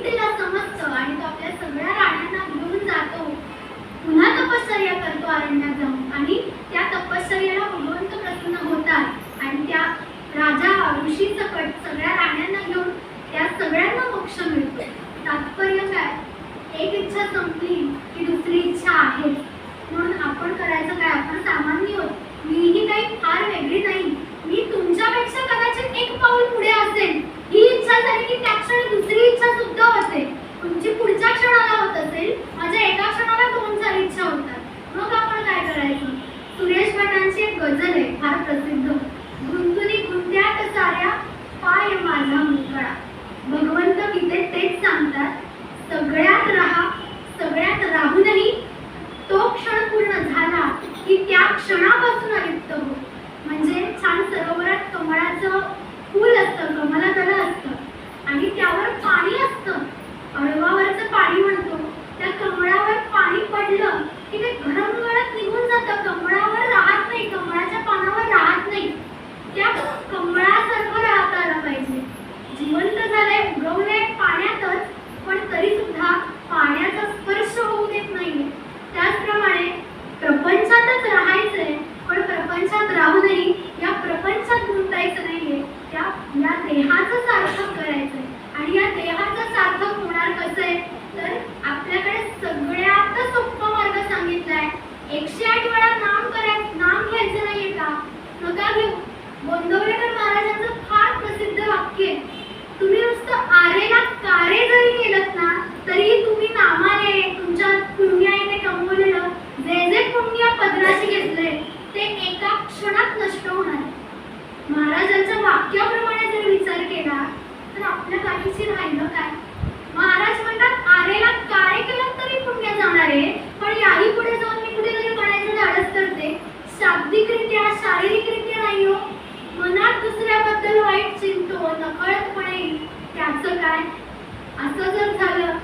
तिला समजतं आणि तो आपल्या सगळ्या राण्यांना घेऊन जातो, पुन्हा तपश्चर्या करतो अरण्यात जाऊन, आणि त्या तपश्चर्याला भगवंत प्रसन्न होतात आणि त्या राजा ऋषी सकट सगळ्या राण्यांना घेऊन त्या सगळ्यांना मोक्ष मिळतो. तात्पर्य काय? एक इच्छा संपली की दुसरी इच्छा आहे. म्हणून आपण करायचं काय? आपण सामान्य आहोत. मीही काही फार वेगळी नाही. मी तुमच्यापेक्षा कदाचित एक पाऊल पुढे असेल. ही इच्छा झाली की त्या क्षणी दुसरी इच्छा सुद्धा होते. तुमची पुढच्या क्षणाला होत असेल, माझ्या एका क्षणाला 2-4 इच्छा होतात. मग आपण काय करायचं? सुरेश भटांची एक गझल आहे फार प्रसिद्ध. गुंतुनी गुंत्यात साऱ्या पाय माझा मोकळा. भगवंत गीतेत तेच सांगतात, सगळ्यात राहा, सगळ्यात राहूनही तो क्षण पूर्ण झाला की त्या क्षणापासून अलिप्त हो. म्हणजे छान सरोवरात कमळाचं फूल असतं, कमलादल असतं आणि त्यावर पाणी असतं. अळवावरचं पाणी म्हणतो. त्या कमळावर पाणी पडलं की ते घरंगळत निघून जातं. कमळावर राहत नाही, कमळाच्या पानावर राहत नाही. त्या कमळासारखं राहता आलं पाहिजे. जिवंत झालंय, उगवलंय पाण्यातच, पण तरी सुद्धा पाण्याचा स्पर्श होऊ देत नाहीये. त्याचप्रमाणे प्रपंचातच राहायचंय, पण प्रपंचात राहूनही या प्रपंचात गुंतायचं नाहीये. या देहाचं सार्थक करायचंय. आणि या देहाचं सार्थक होणार कसं आहे? तर आपल्याकडे सगळ्यात सोपा मार्ग सांगितलाय. 108 वेळा नाम घ्यायचं नाहीये का? नका घेऊ. गोंदवलेकर महाराजांचं फार प्रसिद्ध वाक्य आहे, तुम्ही नुसतं आरेला कारे जरी केलत ना, तरी तुम्ही नामाने तुमच्या पुण्याने कमवलेलं जे जे पुण्य पदराशी घेतलंय ते एका क्षणात नष्ट होणार. महाराजांच्या वाक्याप्रमाणे जर विचार केला तर आपल्या काहीशी राहिलं काय? महाराज म्हणतात, आरेला काळे केलं तरी पुण्य जाणार आहे, पण याही पुढे जाऊन मी कुठेतरी बनायचं धाडस करते. शाब्दिकरित्या, शारीरिकरित्या नाही हो, मनात दुसऱ्याबद्दल वाईट चिंतो नकळतपणे. त्याचं काय? असं जर झालं